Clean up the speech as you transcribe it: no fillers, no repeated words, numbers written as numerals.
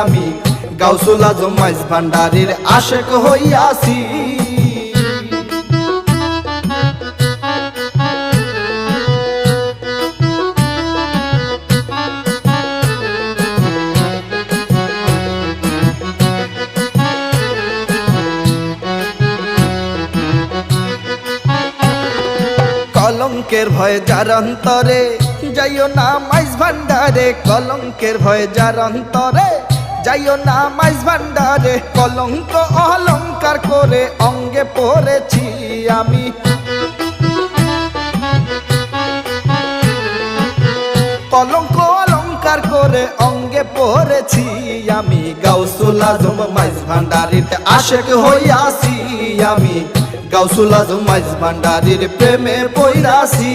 আমি গাউসুল আজম মাইজ ভান্ডারীর আশেক হইয়াছি। কলঙ্কের ভয়ে যার অন্তরে যাইও না মাইজ ভান্ডারে, কলঙ্কের ভয়ে যার অন্তরে যাইও না মাইজ ভান্ডারে। কলঙ্ক অলঙ্কার করে অঙ্গে পড়েছি আমি, কলঙ্ক অলঙ্কার করে অঙ্গে পড়েছি আমি গাউসুল আজম মাইজ ভান্ডারীর আশেক হইয়াছি। আমি গাউসুল আজম মাইজ ভান্ডারীর প্রেমে পইরাছি।